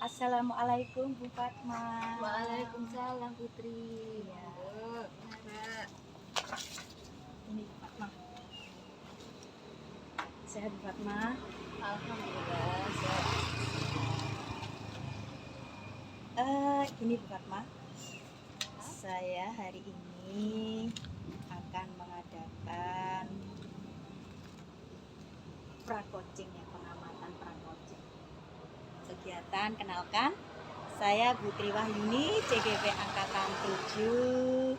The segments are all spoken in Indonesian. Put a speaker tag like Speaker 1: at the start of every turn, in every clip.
Speaker 1: Assalamualaikum Bu Fatma.
Speaker 2: Waalaikumsalam Putri.
Speaker 1: Ya.
Speaker 2: Mbak.
Speaker 1: Ini Bu Fatma. Sehat Bu Fatma?
Speaker 2: Alhamdulillah sehat.
Speaker 1: Ini Bu Fatma. Saya hari ini akan mengadakan pra-coaching ya, pengamatan pra-coaching. Kegiatan kenalkan, saya Putri Wahyuni, CGP Angkatan 7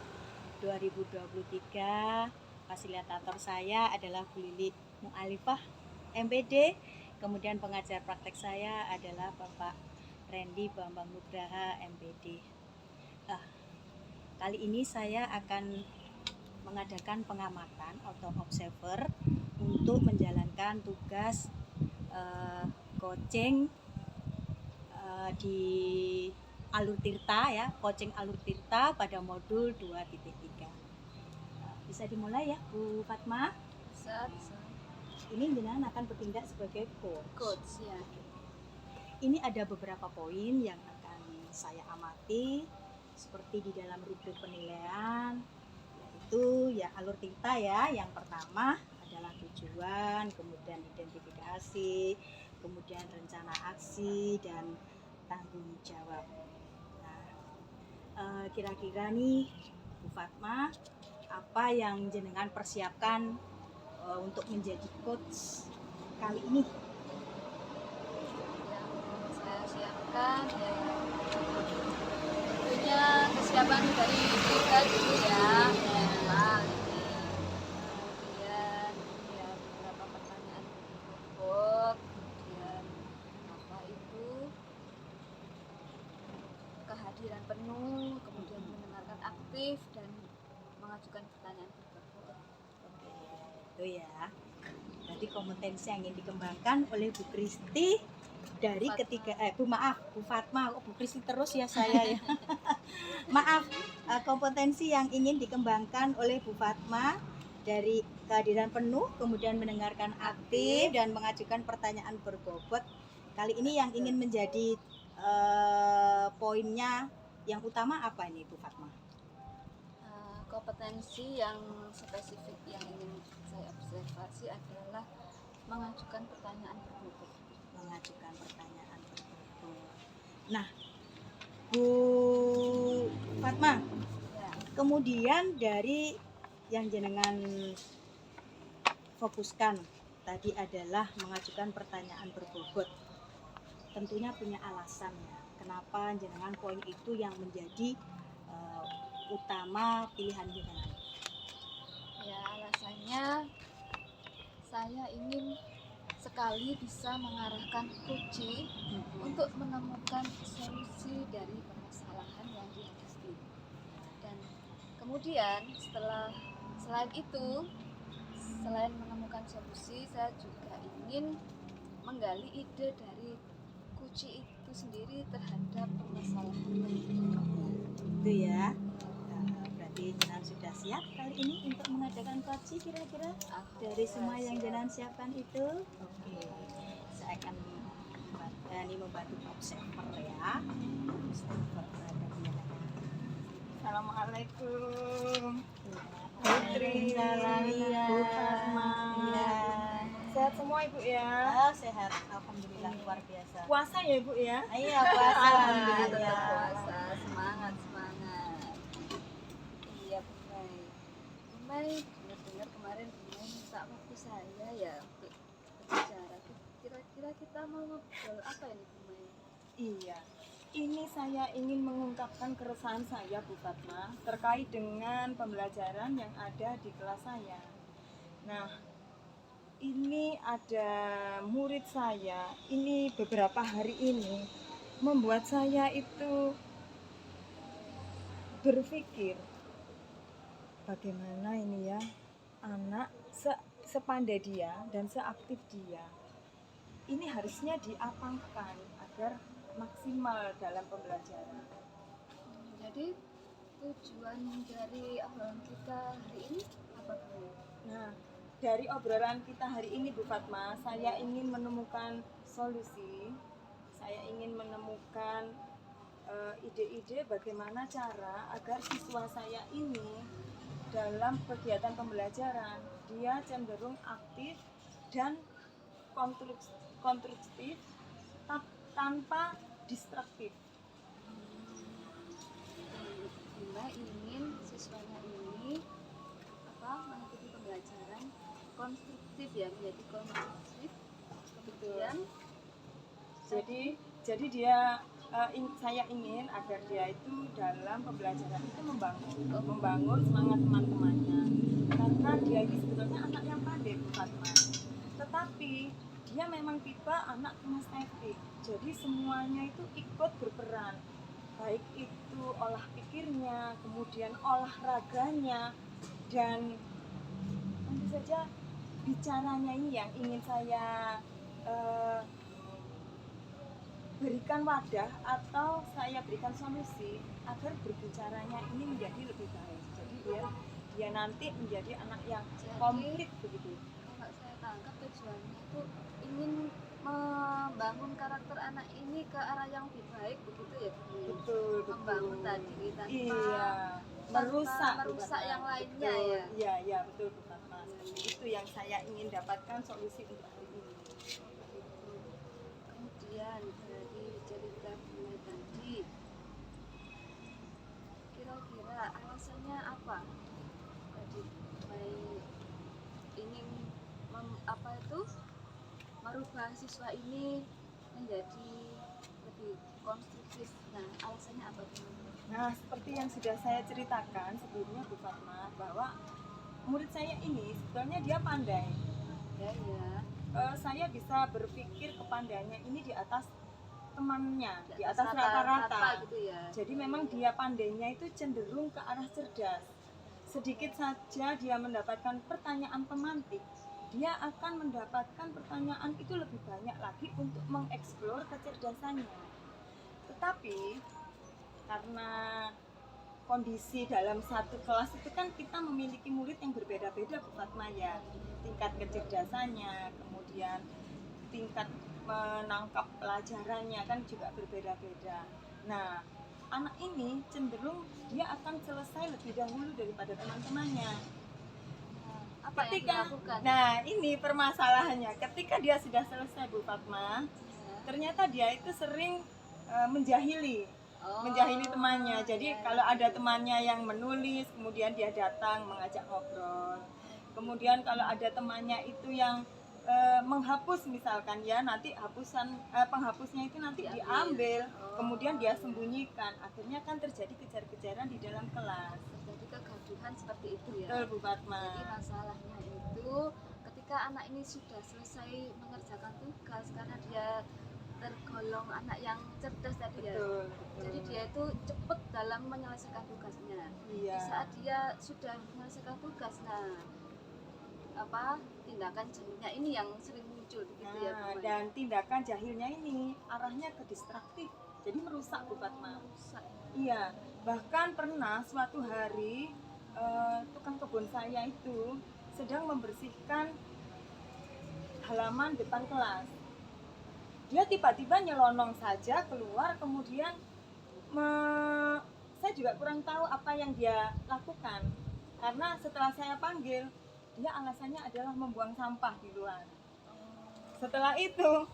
Speaker 1: 2023. Fasilitator saya adalah Bu Lili Mu'alifah MPD. Kemudian pengajar praktek saya adalah Bapak Randy Bambang Nugraha MPD. Kali ini saya akan mengadakan pengamatan atau observer untuk menjalankan tugas coaching di Alur Tirta ya, coaching Alur Tirta pada modul 2.3. Bisa dimulai ya Bu Fatma?
Speaker 2: Bisa.
Speaker 1: Ini jenengan akan bertindak sebagai
Speaker 2: Coach ya.
Speaker 1: Ini ada beberapa poin yang akan saya amati seperti di dalam rubrik penilaian, yaitu ya alur tirta ya. Yang pertama adalah tujuan, kemudian identifikasi, kemudian rencana aksi dan tanggung jawab. Nah, kira-kira nih Bu Fatma, apa yang jenengan persiapkan untuk menjadi coach kali ini?
Speaker 2: Yang saya siapkan ya tentunya kesiapan dari kita dulu ya. Mental ini. Kemudian ya beberapa pertanyaan bobot, kemudian apa itu kehadiran penuh, kemudian mendengarkan aktif dan mengajukan pertanyaan berbobot.
Speaker 1: Oke, itu ya. Berarti kompetensi yang ingin dikembangkan oleh Bu Kristi dari Bu Fatma, kok Bu Kristi terus ya saya ya. Maaf, kompetensi yang ingin dikembangkan oleh Bu Fatma dari kehadiran penuh, kemudian mendengarkan aktif dan mengajukan pertanyaan berbobot. Kali ini yang ingin menjadi poinnya yang utama apa ini Bu Fatma?
Speaker 2: Kompetensi yang spesifik yang ingin saya observasi adalah mengajukan pertanyaan berbobot.
Speaker 1: Mengajukan pertanyaan berbobot. Nah, Bu Fatma,
Speaker 2: Ya.
Speaker 1: kemudian dari yang jenengan fokuskan tadi adalah mengajukan pertanyaan berbobot. Tentunya punya alasan ya, kenapa jenengan poin itu yang menjadi utama pilihan jenengan.
Speaker 2: Ya, alasannya saya ingin sekali bisa mengarahkan kunci untuk menemukan solusi dari permasalahan yang dihadapi. Dan kemudian selain itu, selain menemukan solusi, saya juga ingin menggali ide dari kunci itu sendiri terhadap permasalahan yang dihadapi.
Speaker 1: Itu ya. Berarti jenengan sudah siap kali ini untuk mengadakan coaching kira-kira dari semua yang jenengan siapkan itu? Oke, saya akan membantu observer ya. Observer terhadap jenengan.
Speaker 3: Assalamualaikum
Speaker 1: Putri,
Speaker 3: Bu Fatma. Sehat semua Ibu ya?
Speaker 1: Sehat, alhamdulillah luar biasa.
Speaker 3: Puasa ya Ibu ya?
Speaker 1: Iya puasa, alhamdulillah.
Speaker 2: Tetap puasa, semangat. Iya, Bumai dengar kemarin Bumai minta waktu saya ya untuk berbicara. Kira-kira kita mau ngobrol apa ini Bumai?
Speaker 3: Iya. Ini saya ingin mengungkapkan keresahan saya Bu Fatma terkait dengan pembelajaran yang ada di kelas saya. Nah, ini ada murid saya, ini beberapa hari ini membuat saya itu berpikir bagaimana ini ya anak sepandai dia dan seaktif dia ini harusnya diapangkan agar maksimal dalam pembelajaran.
Speaker 2: Jadi tujuan dari obrolan kita hari ini apa Bu?
Speaker 3: Nah, dari obrolan kita hari ini Bu Fatma, saya ingin menemukan solusi. saya ingin menemukan ide-ide bagaimana cara agar siswa saya ini dalam kegiatan pembelajaran dia cenderung aktif dan konstruktif tanpa distraktif.
Speaker 2: Mbak ingin siswanya ini mengikuti pembelajaran konstruktif ya, menjadi konstruktif. Kemudian
Speaker 3: Jadi dia saya ingin agar dia itu dalam pembelajaran itu membangun semangat teman-temannya, karena dia ini sebetulnya anak yang pandai Bu Fatma, tetapi dia memang tipe anak kinestetik, jadi semuanya itu ikut berperan, baik itu olah pikirnya, kemudian olahraganya, dan tentu saja bicaranya ini yang ingin saya berikan wadah atau saya berikan solusi agar berbicaranya ini menjadi lebih baik. Jadi dia nanti menjadi anak yang komplit begitu.
Speaker 2: kalau saya tangkap tujuannya itu ingin membangun karakter anak ini ke arah yang lebih baik begitu ya Bu?
Speaker 3: Betul.
Speaker 2: Membangun tadi tanpa
Speaker 3: Iya. Merusak
Speaker 2: yang lainnya
Speaker 3: betul.
Speaker 2: ya.
Speaker 3: Iya betul Bu Fatma. Seperti itu yang saya ingin dapatkan solusi untuk hari ini.
Speaker 2: Kemudian dari cerita mulai tadi, kira-kira alasannya apa? Tadi baik ingin merubah siswa ini menjadi lebih konstruktif. Nah, alasannya apa teman-teman?
Speaker 3: Nah, seperti yang sudah saya ceritakan sebelumnya Bu Fatma, bahwa murid saya ini sebetulnya dia pandai.
Speaker 2: Ya.
Speaker 3: Saya bisa berpikir kepandaiannya ini di atas temannya, di atas rata-rata
Speaker 2: gitu ya.
Speaker 3: Jadi memang dia pandainya itu cenderung ke arah cerdas. Sedikit saja dia mendapatkan pertanyaan pemantik, dia akan mendapatkan pertanyaan itu lebih banyak lagi untuk mengeksplor kecerdasannya. Tetapi karena kondisi dalam satu kelas itu kan kita memiliki murid yang berbeda-beda Bu Fatma ya, tingkat kecerdasannya, kemudian tingkat menangkap pelajarannya kan juga berbeda-beda. Nah, anak ini cenderung dia akan selesai lebih dahulu daripada teman-temannya.
Speaker 2: Apa yang dilakukan?
Speaker 3: Nah, ini permasalahannya. Ketika dia sudah selesai Bu Fatma, ternyata dia itu sering menjahili temannya. Jadi kalau ada temannya yang menulis, kemudian dia datang mengajak ngobrol. Kemudian kalau ada temannya itu yang menghapus misalkan ya, nanti penghapusnya itu nanti diambil, kemudian dia sembunyikan. Akhirnya kan terjadi kejar-kejaran di dalam kelas.
Speaker 2: Terjadi kegaduhan seperti itu ya.
Speaker 3: Betul Bu Fatma.
Speaker 2: Jadi masalahnya itu ketika anak ini sudah selesai mengerjakan tugas, karena dia tergolong anak yang cerdas tadi ya.
Speaker 3: Betul.
Speaker 2: Jadi dia itu cepat dalam menyelesaikan tugasnya.
Speaker 3: Iya.
Speaker 2: Di saat dia sudah menyelesaikan tugas, tindakan jahilnya ini yang sering muncul begitu ya Bu.
Speaker 3: Dan tindakan jahilnya ini arahnya ke distraktif, jadi merusak Bu Fatma. Iya, bahkan pernah suatu hari tukang kebun saya itu sedang membersihkan halaman depan kelas. Dia tiba-tiba nyelonong saja keluar, kemudian saya juga kurang tahu apa yang dia lakukan, karena setelah saya panggil, dia alasannya adalah membuang sampah di luar. Setelah itu,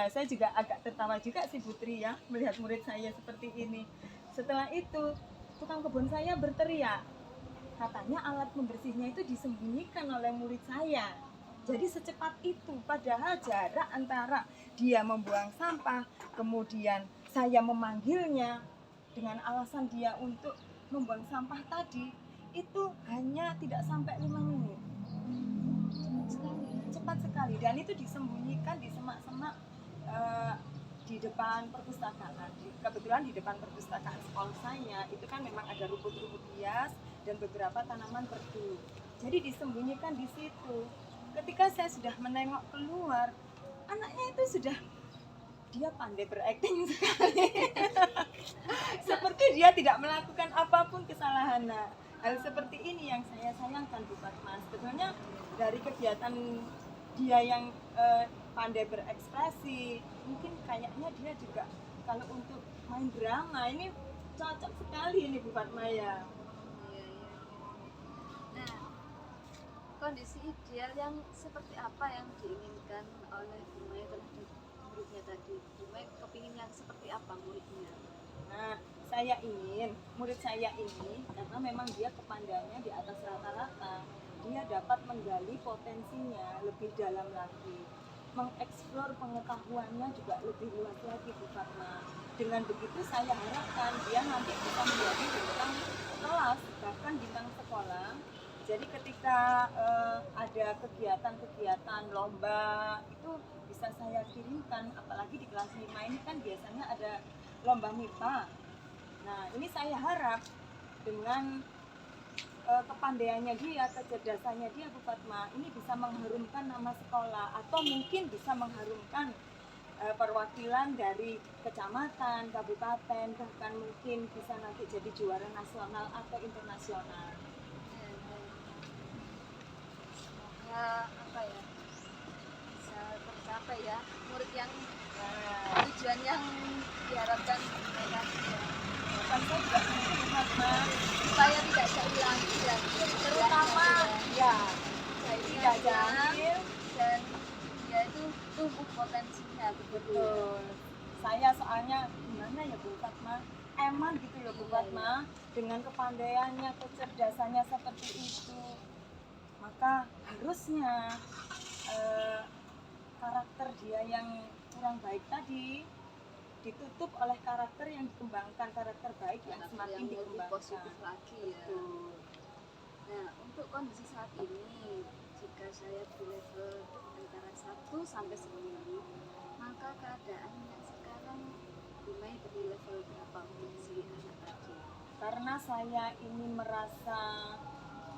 Speaker 3: saya juga agak tertawa juga si Putri ya, melihat murid saya seperti ini. Setelah itu, tukang kebun saya berteriak, katanya alat pembersihnya itu disembunyikan oleh murid saya. Jadi secepat itu, padahal jarak antara dia membuang sampah, kemudian saya memanggilnya dengan alasan dia untuk membuang sampah tadi, itu hanya tidak sampai 5 menit. Cepat sekali, dan itu disembunyikan di semak-semak di depan perpustakaan. Kebetulan di depan perpustakaan sekolah saya itu kan memang ada rumput-rumput hias dan beberapa tanaman perdu. Jadi disembunyikan di situ. Ketika saya sudah menengok keluar, anaknya itu dia pandai berakting sekali. Seperti dia tidak melakukan apapun kesalahan. Nah, hal seperti ini yang saya sayangkan Bu Fatma. Sebetulnya dari kegiatan dia yang pandai berekspresi. Mungkin kayaknya dia juga kalau untuk main drama ini cocok sekali ini Bu Fatma ya.
Speaker 2: Iya, iya. Nah, kondisi ideal yang seperti apa yang diinginkan oleh Bu Mai terhadap muridnya tadi? Bu Mai kepingin yang seperti apa muridnya?
Speaker 3: Nah, saya ingin murid saya ini, karena memang dia kepandaiannya di atas rata-rata, dia dapat menggali potensinya lebih dalam lagi, mengeksplor pengetahuannya juga lebih luas lagi Bu Fatma. Dengan begitu saya harapkan dia nanti bisa menjadi bintang kelas, bahkan bintang sekolah. Jadi ketika ada kegiatan-kegiatan lomba itu bisa saya kirimkan, apalagi di kelas 5 ini kan biasanya ada lomba MIPA. Nah, ini saya harap dengan kepandaiannya dia, kecerdasannya dia Bu Fatma, ini bisa mengharumkan nama sekolah atau mungkin bisa mengharumkan perwakilan dari kecamatan, kabupaten, bahkan mungkin bisa nanti jadi juara nasional atau internasional.
Speaker 2: Semoga apa ya, bisa tercapai ya murid yang tujuan yang diharapkan mereka
Speaker 3: Bukan saya juga mungkin Bu Fatma,
Speaker 2: supaya tidak diulangi dan
Speaker 3: terutama ya tidak
Speaker 2: jahil
Speaker 3: jahil.
Speaker 2: dan dia itu tumbuh potensinya begitu ya.
Speaker 3: Betul. Saya soalnya gimana ya Bu Fatma, emang gitu loh Bu Fatma, dengan kepandaiannya, kecerdasannya seperti itu, maka harusnya karakter dia yang kurang baik tadi ditutup oleh karakter yang dikembangkan, karakter baik yang
Speaker 2: Karakter
Speaker 3: semakin
Speaker 2: yang lebih
Speaker 3: dikembangkan.
Speaker 2: positif lagi ya.
Speaker 3: Betul.
Speaker 2: Nah, untuk kondisi saat ini, jika saya di level antara 1 sampai 10, maka keadaan yang sekarang Dumai di level berapa untuk si anak tadi?
Speaker 3: Karena saya ini merasa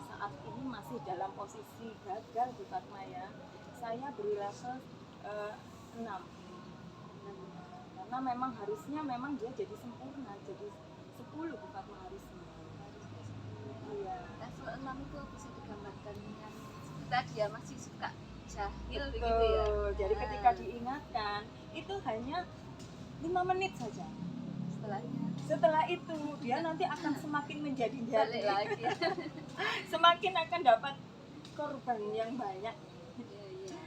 Speaker 3: saat ini masih dalam posisi gagal Bu Fatma ya, saya beri level 6. Karena memang harusnya memang dia jadi sempurna, jadi 10 Bu Fatma harusnya. Iya.
Speaker 2: Level 6 itu bisa digambarkan dengan tadi ya, masih suka jahil
Speaker 3: Betul.
Speaker 2: begitu ya.
Speaker 3: Jadi
Speaker 2: Nah,
Speaker 3: ketika diingatkan itu hanya 5 menit saja. Setelah itu dia nanti akan semakin
Speaker 2: balik
Speaker 3: menjadi
Speaker 2: lagi.
Speaker 3: semakin akan dapat korban yang banyak.
Speaker 2: Iya, iya.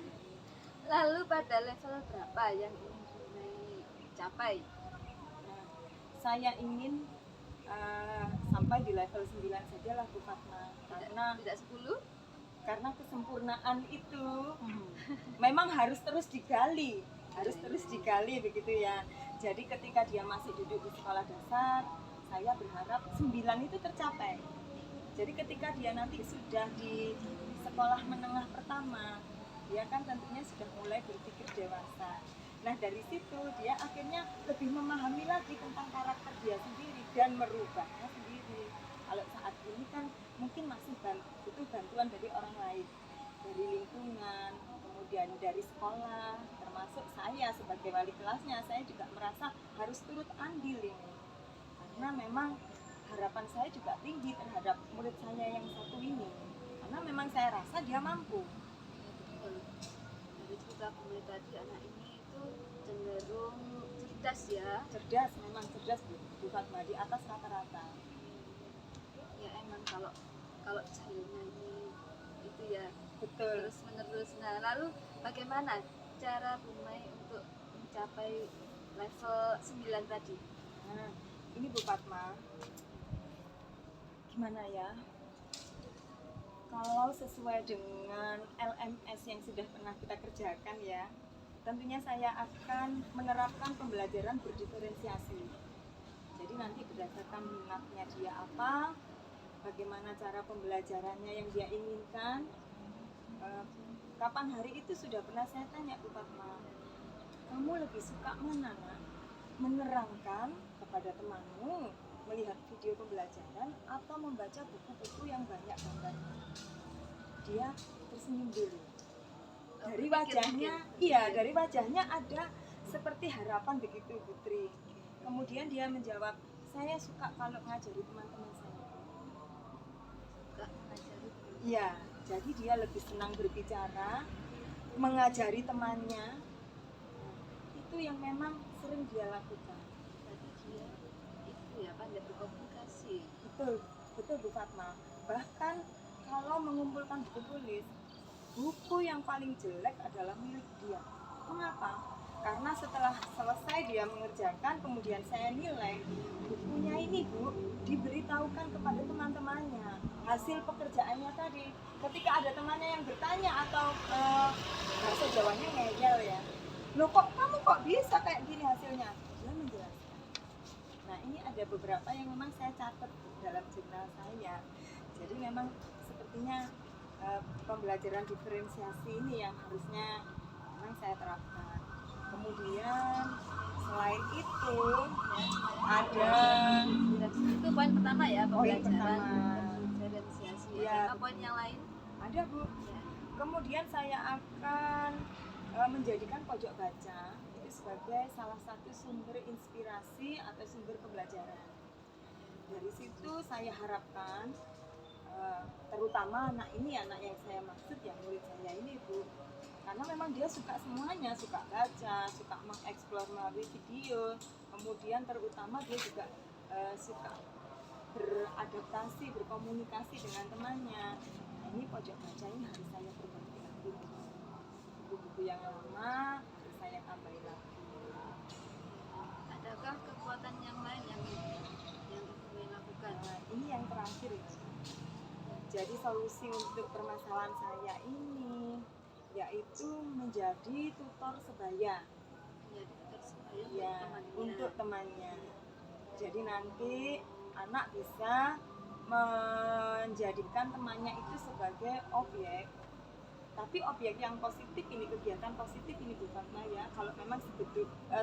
Speaker 2: Lalu pada level berapa yang ingin Dumai capai?
Speaker 3: Nah, saya ingin sampai di level 9 saja lah Bu Fatma, karena
Speaker 2: Tidak 10?
Speaker 3: kesempurnaan itu memang harus terus digali, begitu ya. Jadi ketika dia masih duduk di sekolah dasar, saya berharap 9 itu tercapai. Jadi ketika dia nanti sudah di sekolah menengah pertama, dia kan tentunya sudah mulai berpikir dewasa. Nah, dari situ dia akhirnya lebih memahami lagi tentang karakter dia sendiri dan merubahnya sendiri. Kalau saat ini kan mungkin masih butuh bantuan dari orang lain, dari lingkungan, kemudian dari sekolah, termasuk saya sebagai wali kelasnya, saya juga merasa harus turut andil ini. Karena memang harapan saya juga tinggi terhadap murid saya yang satu ini. Karena memang saya rasa dia mampu.
Speaker 2: Betul. Dari cerita Dumai tadi, anak ini itu cenderung cerdas ya.
Speaker 3: Cerdas, memang cerdas Bu Fatma, di atas rata-rata.
Speaker 2: Ya emang kalau jahilnya ini itu ya
Speaker 3: Betul.
Speaker 2: terus menerus. Nah, lalu bagaimana cara Dumai untuk mencapai level 9 tadi?
Speaker 3: Nah, ini Bu Fatma, gimana ya? Kalau sesuai dengan LMS yang sudah pernah kita kerjakan ya, tentunya saya akan menerapkan pembelajaran berdiferensiasi. Jadi nanti berdasarkan minatnya dia apa, bagaimana cara pembelajarannya yang dia inginkan. Kapan hari itu sudah pernah saya tanya Bu Fatma, kamu lebih suka mana nak? Menerangkan kepada temanmu, melihat video pembelajaran, atau membaca buku-buku yang banyak gambarnya? Dia tersenyum dulu. Dari wajahnya, dari wajahnya ada seperti harapan begitu Putri. Kemudian dia menjawab, saya suka kalau ngajari teman-teman saya.
Speaker 2: Suka mengajari.
Speaker 3: Iya, jadi dia lebih senang berbicara, mengajari temannya. Itu yang memang sering dia lakukan.
Speaker 2: Berarti dia itu ya pandai berkomunikasi.
Speaker 3: Betul, betul Bu Fatma. Bahkan kalau mengumpulkan buku tulis, buku yang paling jelek adalah milik dia. Mengapa? Karena setelah selesai dia mengerjakan, kemudian saya nilai bukunya ini Bu, diberitahukan kepada teman-temannya hasil pekerjaannya tadi. Ketika ada temannya yang bertanya atau bahasa Jawanya ngeyel ya, loh kok kamu kok bisa kayak gini hasilnya? Dia menjelaskan. Nah ini ada beberapa yang memang saya catat dalam jurnal saya. Jadi memang sepertinya pembelajaran diferensiasi ini yang harusnya memang saya terapkan. Kemudian selain itu ada
Speaker 2: Itu poin pertama ya,
Speaker 3: Poin
Speaker 2: pembelajaran
Speaker 3: pertama.
Speaker 2: diferensiasi.
Speaker 3: Iya,
Speaker 2: Apa poin yang lain?
Speaker 3: ada Bu.
Speaker 2: Ya.
Speaker 3: Kemudian saya akan menjadikan pojok baca itu sebagai salah satu sumber inspirasi atau sumber pembelajaran. Dari situ saya harapkan terutama anak ini, anak yang saya maksud yang murid saya ini Bu, karena memang dia suka semuanya, suka baca, suka mengeksplor melalui video, kemudian terutama dia juga suka beradaptasi, berkomunikasi dengan temannya. Nah, ini pojok baca ini harus saya perbaiki lagi. Buku-buku yang lama harus saya tambahin lagi.
Speaker 2: Adakah kekuatan yang lain yang Ibu lakukan?
Speaker 3: Nah, ini yang terakhir ya. Jadi solusi untuk permasalahan saya ini yaitu menjadi tutor sebaya
Speaker 2: Menjadi tutor sebaya
Speaker 3: ya untuk temannya. Jadi nanti anak bisa menjadikan temannya itu sebagai objek, tapi objek yang positif ini, kegiatan positif ini bukan ya. Kalau memang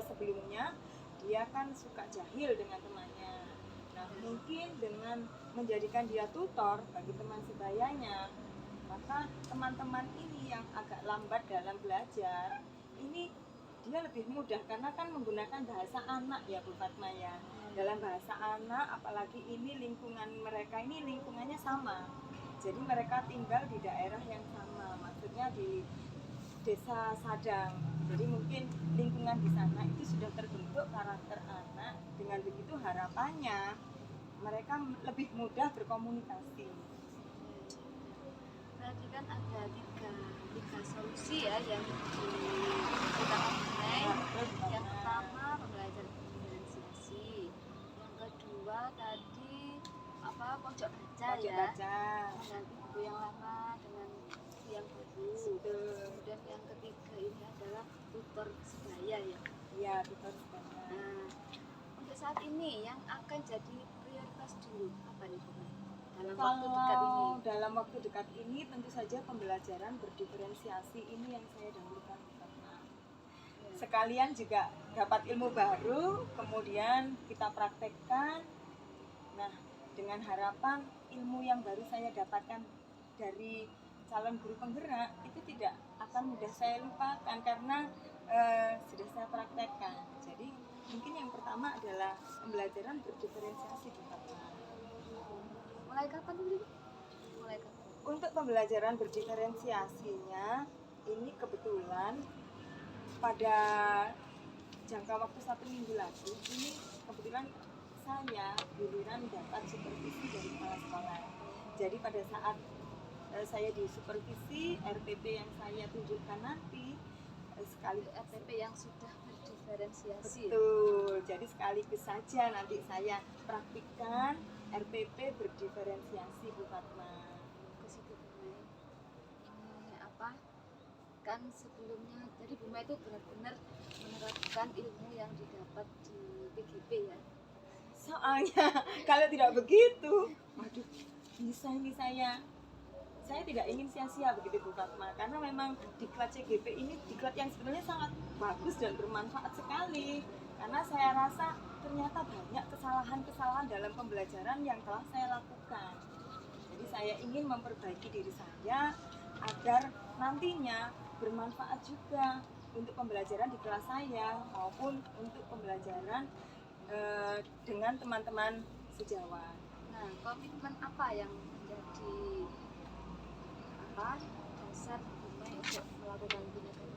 Speaker 3: sebelumnya dia kan suka jahil dengan temannya. Nah mungkin dengan menjadikan dia tutor bagi teman sebayanya, maka teman-teman ini yang agak lambat dalam belajar ini dia lebih mudah karena kan menggunakan bahasa anak ya Bu Fatma ya. Dalam bahasa anak, apalagi ini lingkungan mereka ini lingkungannya sama. Jadi mereka tinggal di daerah yang sama, maksudnya di desa Sadang. Jadi mungkin lingkungan di sana itu sudah terbentuk karakter anak. Dengan begitu harapannya mereka lebih mudah berkomunikasi.
Speaker 2: Berarti kan ada tiga solusi ya yang kita pakai. Yang pertama pembelajaran diferensiasi, yang kedua tadi pojok baca
Speaker 3: Pojok
Speaker 2: ya,
Speaker 3: baca.
Speaker 2: mengganti buku yang lama dengan buku yang baru. Kemudian yang ketiga ini adalah tutor sebaya ya.
Speaker 3: Iya, tutor sebaya.
Speaker 2: Nah, untuk saat ini yang akan jadi prioritas dulu apa nih Bu? Dalam waktu dekat ini.
Speaker 3: Kalau dalam waktu dekat ini tentu saja pembelajaran berdiferensiasi ini yang saya dahulukan karena sekalian juga dapat ilmu baru, kemudian kita praktekkan. Nah, dengan harapan ilmu yang baru saya dapatkan dari calon guru penggerak itu tidak akan mudah saya lupakan karena sudah saya praktekkan. Jadi mungkin yang pertama adalah pembelajaran berdiferensiasi di Fatma.
Speaker 2: Mulai kapan dulu? Mulai kapan?
Speaker 3: Untuk pembelajaran berdiferensiasinya ini kebetulan pada jangka waktu 1 minggu lagi ini kebetulan saya giliran dapat supervisi dari kepala sekolah. Jadi pada saat saya di supervisi RTP yang saya tunjukkan nanti sekali
Speaker 2: RTP yang sudah berdiferensiasi.
Speaker 3: betul. Jadi sekaligus saja nanti saya praktikkan RTP berdiferensiasi Bu Fatma.
Speaker 2: Ke situ Bu Mai. Ini apa? Kan sebelumnya jadi Bu Mai itu benar-benar menerapkan ilmu yang didapat di PGP ya.
Speaker 3: Soalnya kalau tidak begitu, waduh, bisa ini saya tidak ingin sia-sia begitu Bu Fatma, karena memang diklat CGP ini diklat yang sebenarnya sangat bagus dan bermanfaat sekali, karena saya rasa ternyata banyak kesalahan-kesalahan dalam pembelajaran yang telah saya lakukan. Jadi saya ingin memperbaiki diri saya agar nantinya bermanfaat juga untuk pembelajaran di kelas saya maupun untuk pembelajaran dengan teman-teman sejawat.
Speaker 2: Nah, komitmen apa yang menjadi dasar Bu Mai untuk dalam binekaan?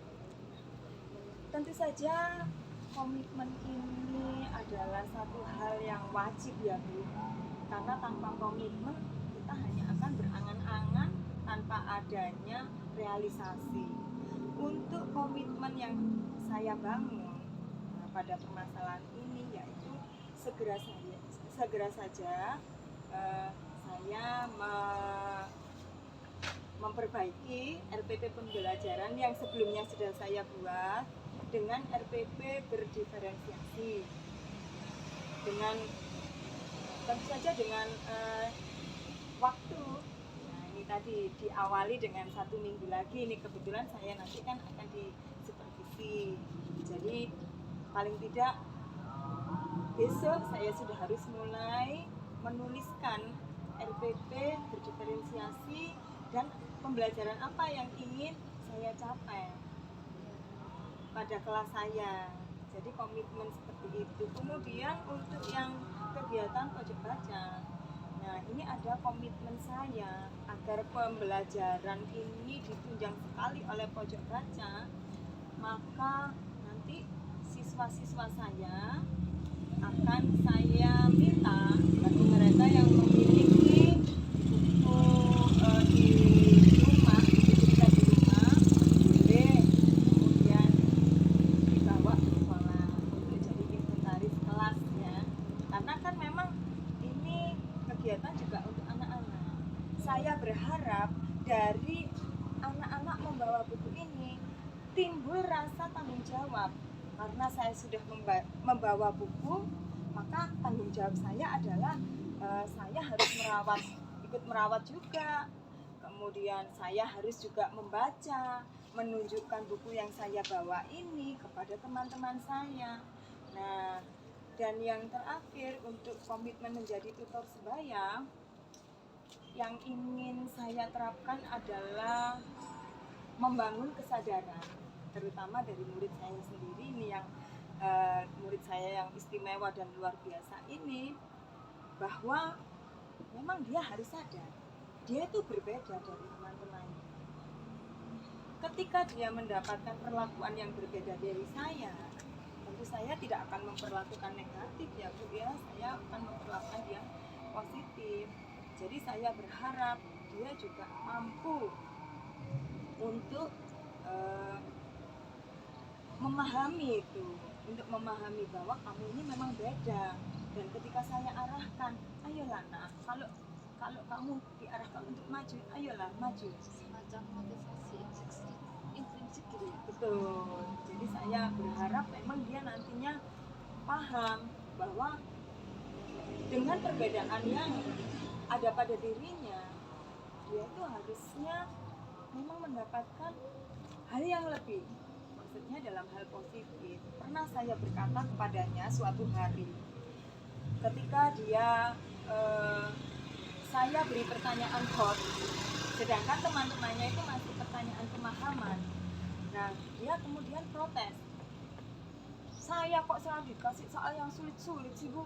Speaker 3: Tentu saja komitmen ini adalah satu hal yang wajib ya Bu, karena tanpa komitmen kita hanya akan berangan-angan tanpa adanya realisasi. Untuk komitmen yang saya bangun pada permasalahan ini yaitu segera saja saya memperbaiki RPP pembelajaran yang sebelumnya sudah saya buat dengan RPP berdiferensiasi, dengan tentu saja dengan waktu. Nah ini tadi diawali dengan 1 minggu lagi, ini kebetulan saya nanti kan akan disupervisi, jadi paling tidak besok saya sudah harus mulai menuliskan RPP berdiferensiasi dan pembelajaran apa yang ingin saya capai pada kelas saya. Jadi komitmen seperti itu. Kemudian untuk yang kegiatan pojok baca, nah ini ada komitmen saya agar pembelajaran ini ditunjang sekali oleh pojok baca, maka nanti siswa-siswa saya akan saya minta bagi mereka yang memiliki buku di rumah, bisa di rumah, boleh kemudian dibawa ke sekolah untuk jadi inventaris kelas ya. Karena kan memang ini kegiatan juga untuk anak-anak. Saya berharap dari anak-anak membawa buku ini timbul rasa tanggung jawab. Karena saya sudah membawa buku, maka tanggung jawab saya adalah saya harus ikut merawat juga. Kemudian saya harus juga membaca, menunjukkan buku yang saya bawa ini kepada teman-teman saya. Nah, dan yang terakhir untuk komitmen menjadi tutor sebaya, yang ingin saya terapkan adalah membangun kesadaran, terutama dari murid saya sendiri ini yang murid saya yang istimewa dan luar biasa ini, bahwa memang dia harus sadar dia itu berbeda dari teman-temannya. Ketika dia mendapatkan perlakuan yang berbeda dari saya, tentu saya tidak akan memperlakukan negatif ya Bu ya, saya akan memperlakukan dia positif. Jadi saya berharap dia juga mampu untuk memahami itu, untuk memahami bahwa kamu ini memang beda. Dan ketika saya arahkan, ayolah nak, kalau kamu diarahkan untuk maju, ayolah maju.
Speaker 2: Semacam motivasi intrinsik gitu ya.
Speaker 3: Betul. Jadi saya berharap memang dia nantinya paham bahwa dengan perbedaan yang ada pada dirinya, dia itu harusnya memang mendapatkan hal yang lebih, maksudnya dalam hal positif. Pernah saya berkata kepadanya suatu hari ketika dia saya beri pertanyaan hot, sedangkan teman-temannya itu masih pertanyaan pemahaman. Nah dia kemudian protes, saya kok selalu dikasih soal yang sulit-sulit sih Bu.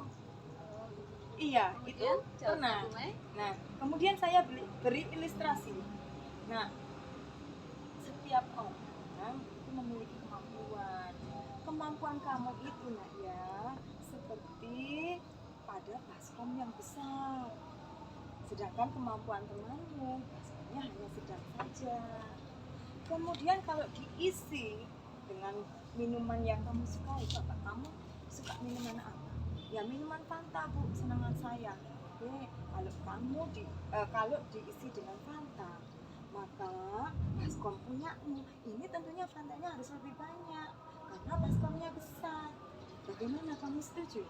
Speaker 3: Iya, itu pernah. Nah, kemudian saya beri ilustrasi. Nah, setiap orang itu memiliki kemampuan. Kemampuan kamu itu nak ya, seperti pada baskom yang besar. Sedangkan kemampuan temanmu, baskomnya hanya sedang saja. Kemudian kalau diisi dengan minuman yang kamu sukai, bapak kamu suka minuman apa? Ya minuman Fanta Bu, senangan saya. Kalau kamu kalau diisi dengan Fanta, maka baskom punyamu ini tentunya Fantanya harus lebih banyak karena baskomnya besar. Bagaimana, kamu setuju?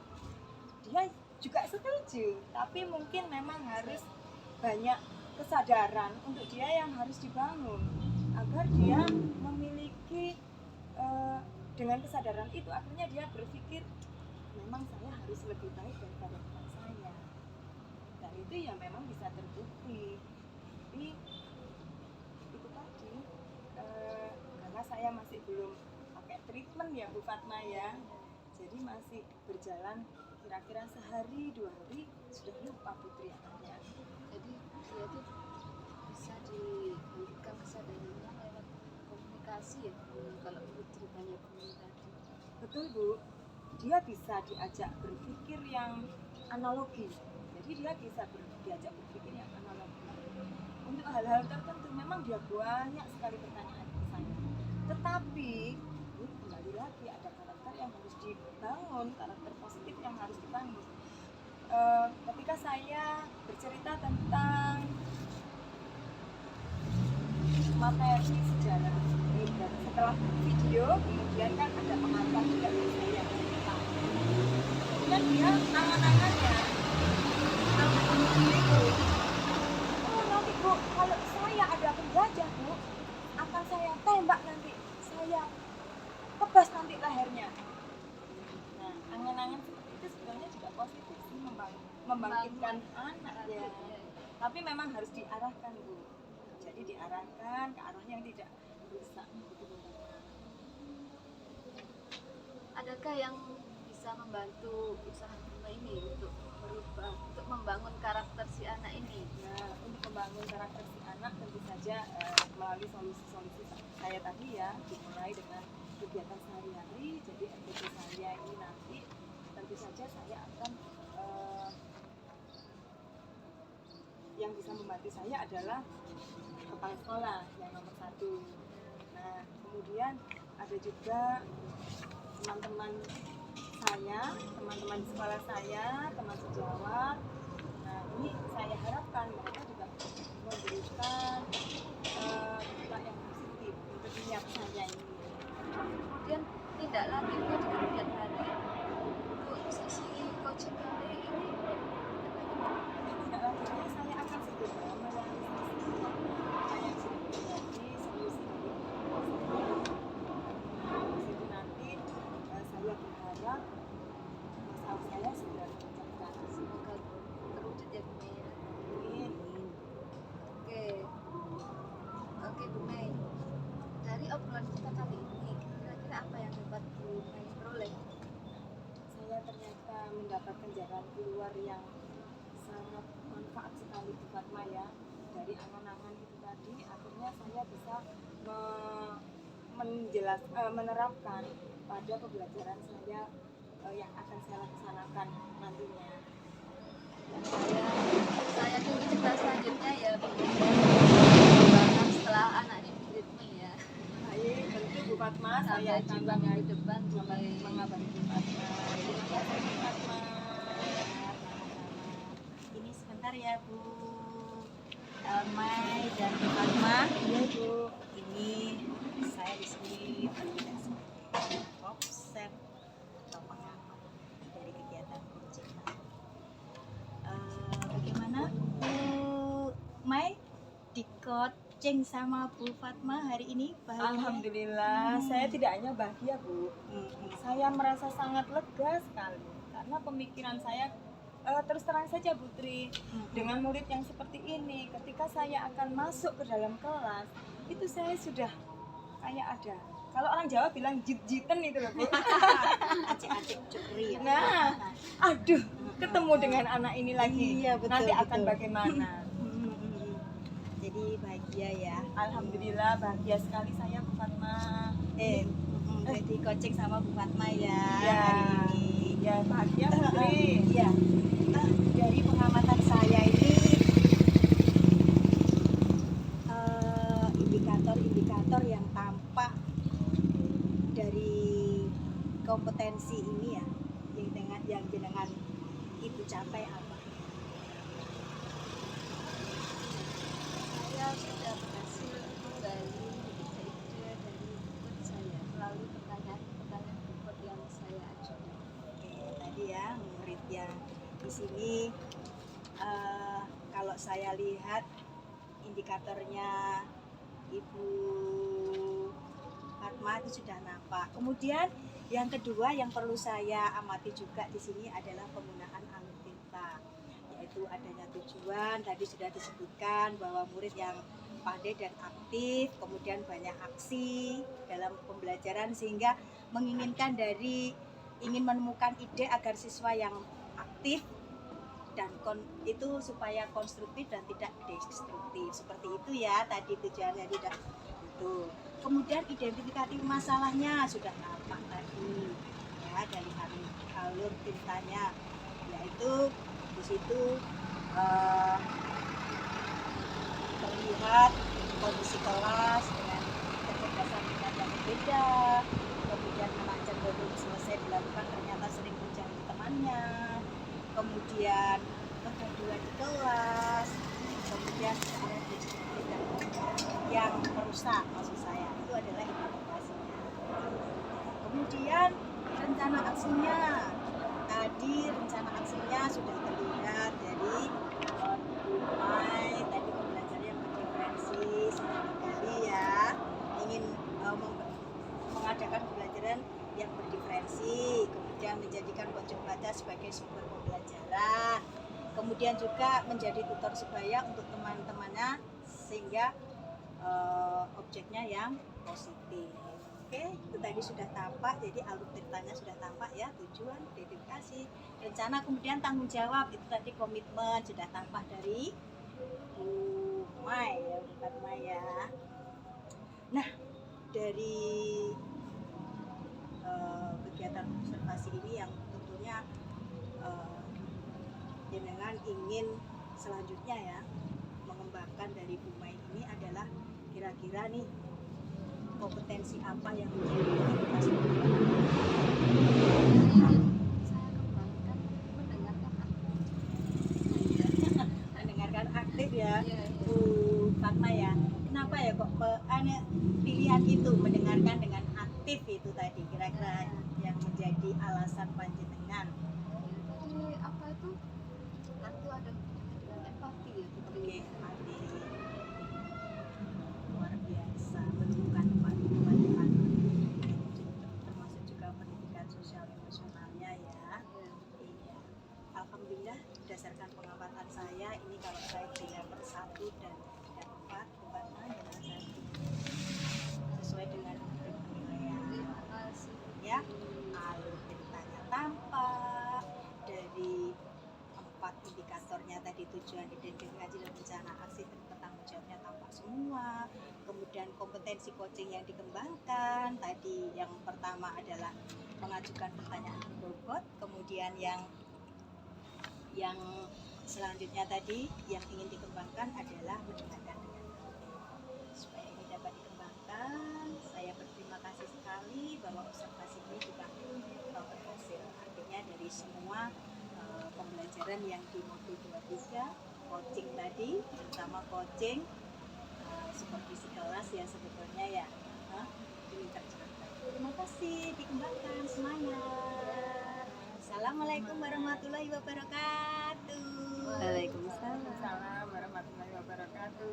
Speaker 3: Dia juga setuju, tapi mungkin memang harus banyak kesadaran untuk dia yang harus dibangun agar dia memiliki dengan kesadaran itu akhirnya dia berpikir memang saya harus lebih baik daripada teman saya, dan itu ya memang bisa terbukti. Tapi itu tadi karena saya masih belum pakai treatment ya Bu Fatma ya, jadi masih berjalan kira-kira sehari 2 hari sudah lupa Putri anaknya.
Speaker 2: Jadi dia tuh bisa dibangkitkan kesadarannya lewat komunikasi komunikasi ya Bu, kalau menurut ceritanya Bu tadi.
Speaker 3: Betul Bu, dia bisa diajak berpikir yang analogi. Jadi dia bisa diajak berpikir yang analogi. Untuk hal-hal tertentu memang dia banyak sekali pertanyaan ke saya. Tetapi Bu, kembali lagi ada karakter yang harus dibangun, karakter positif yang harus dibangun. Ketika saya bercerita tentang materi sejarah, dan setelah video kemudian kan ada pengantar dari saya cerita. Kemudian dia angan-angannya itu, oh nanti Bu, kalau saya ada penjajah Bu, akan saya tembak nanti, saya tebas nanti lehernya. Nah, angan-angan seperti itu sebenarnya juga positif sih, membangkitkan anak ya. Tapi memang harus diarahkan Bu. Jadi diarahkan ke arah yang tidak rusak.
Speaker 2: Adakah yang bisa membantu usaha Bunda ini untuk merubah, untuk membangun karakter si anak ini?
Speaker 3: Nah, untuk membangun karakter si anak tentu saja melalui solusi-solusi saya tadi ya, dimulai dengan kegiatan sehari-hari. Jadi MTQ saya ini nanti tentu saja saya akan yang bisa membantu saya adalah kepala sekolah yang nomor 1. Nah, kemudian ada juga teman-teman saya, teman-teman di sekolah saya, teman sejawat. Nah, ini saya harapkan mereka juga memberikan dampak yang positif untuk niat saya ini.
Speaker 2: Kemudian tindak lanjutnya di kemudian hari untuk sesi coaching kali ini
Speaker 3: Tidak lanjutnya saya akan segera merealisasi apa yang sudah terjadi, solusi dari saya. Itu nanti saya berharap masalah saya segera terpecahkan.
Speaker 2: semoga terwujud ya Bu Mei ya.
Speaker 3: Amin.
Speaker 2: Oke, oke Bu Mei. Dari obrolan kita kali ini, kira-kira apa yang dapat Bu Mei peroleh?
Speaker 3: Saya ternyata mendapatkan jalan keluar yang sangat manfaat sekali Bu Fatma ya. Dari angan-angan itu tadi akhirnya saya bisa menerapkan pada pembelajaran saya yang akan saya laksanakan nantinya.
Speaker 2: Dan saya tunggu cerita selanjutnya ya Bu Mei. Bahkan setelah anak ini treatment ya.
Speaker 3: Baik, tentu Bu Fatma saya
Speaker 2: Sampai
Speaker 3: akan
Speaker 2: jumpa minggu depan Bu Mei.
Speaker 3: mengabari Bu Fatma. Terima kasih Bu Fatma.
Speaker 1: Ini sebentar ya Bu Mai dan Bu Fatma.
Speaker 3: Iya Bu.
Speaker 1: Ini saya di sini bertugas sebagai offset atau pengamat dari kegiatan coaching. Bagaimana Bu Mai di coaching sama Bu Fatma hari ini? Bahagia?
Speaker 3: Alhamdulillah, saya tidak hanya bahagia Bu, saya merasa sangat lega sekali karena pemikiran saya terus terang saja Putri, dengan murid yang seperti ini, ketika saya akan masuk ke dalam kelas, itu saya sudah kayak ada. Kalau orang Jawa bilang jit-jiten itu loh Bu.
Speaker 1: Acik-acik cukri ya.
Speaker 3: Nah, aduh, ketemu dengan anak ini lagi,
Speaker 1: Iya, betul,
Speaker 3: nanti akan
Speaker 1: betul.
Speaker 3: bagaimana?
Speaker 1: Jadi bahagia ya.
Speaker 3: Alhamdulillah bahagia sekali saya Bu Fatma.
Speaker 1: Jadi coaching sama Bu Fatma ya
Speaker 3: Ya.
Speaker 1: hari ini.
Speaker 3: Ya bahagia Putri.
Speaker 1: Iya. Dari pengamatan saya ini indikator-indikator yang tampak dari kompetensi ini ya, yang dengan ibu capai apa?
Speaker 2: Saya sudah berhasil menggali ide-ide dari murid saya melalui pertanyaan-pertanyaan berikut yang saya ajukan.
Speaker 1: Oke, tadi ya murid yang di sini kalau saya lihat indikatornya Ibu Fatma itu sudah nampak. Kemudian yang kedua yang perlu saya amati juga di sini adalah penggunaan alutsista, yaitu adanya tujuan. Tadi sudah disebutkan bahwa murid yang pandai dan aktif, kemudian banyak aksi dalam pembelajaran sehingga menginginkan ingin menemukan ide agar siswa yang aktif dan itu supaya konstruktif dan tidak destruktif. Seperti itu ya tadi tujuannya. Tidak itu. Kemudian identifikasi masalahnya sudah nampak tadi ya, dari alur tintanya, yaitu di situ eh, terlihat kondisi kelas dengan kecerdasan tingkat yang berbeda, kemudian anak cenderung selesai dilakukan ternyata sering menjauhi temannya, kemudian kegaduhan di kelas, kemudian ada disiplin yang merusak, maksud saya itu adalah implementasinya. Kemudian rencana aksinya, tadi rencana aksinya sudah terlihat dari tadi pembelajaran yang berdiferensi sekali ya, ingin mengadakan pembelajaran yang berdiferensi, kemudian menjadikan pojok baca sebagai sumber pembelajaran, kemudian juga menjadi tutor sebaya untuk teman-temannya sehingga objeknya yang positif. Oke, itu tadi sudah tampak, jadi alur ceritanya sudah tampak ya, tujuan, dedikasi, rencana, kemudian tanggung jawab, itu tadi komitmen sudah tampak dari Bu Mai ya, bukan Maya. Nah, dari kegiatan observasi ini yang tentunya jenengan ingin selanjutnya ya mengembangkan dari Bu Mai ini adalah kira-kira nih kompetensi apa yang menjadi prioritas
Speaker 2: Saya kembangkan mendengarkan
Speaker 1: mendengarkan aktif ya,
Speaker 2: Iya, iya.
Speaker 1: Bu Fatma ya. Kenapa ya kok pilihan itu mendengarkan dengan aktif itu tadi, kira-kira yang menjadi alasan panjenengan?
Speaker 2: Jadi apa itu? Satu ada dengan empati ya, Putri.
Speaker 1: Oke, mati luar biasa, menemukan empati kepada anak, termasuk juga pendidikan sosial emosionalnya ya. Iya, alhamdulillah berdasarkan pengamatan saya ini, kalau saya tidak bersatu dan tidak empat bukanlah dengan saya sesuai dengan penilaian
Speaker 2: Terima kasih.
Speaker 1: ya. Alur ceritanya tampak dari 4 indikatornya tadi, tujuan, identifikasi, dan rencana aksi bertanggung jawabnya tampak semua. Kemudian kompetensi coaching yang dikembangkan tadi, yang pertama adalah mengajukan pertanyaan berbobot, kemudian yang selanjutnya tadi yang ingin dikembangkan adalah mendengarkan dengan aktif. Supaya ini dapat dikembangkan, saya berterima kasih sekali bahwa observasi ini juga berhasil. Artinya dari semua pembelajaran yang di modul 23 coaching tadi, terutama coaching supervisi kelas ya sebetulnya ya, ini tercapai. Terima kasih, dikembangkan semuanya. Assalamualaikum warahmatullahi wabarakatuh.
Speaker 2: Waalaikumsalam.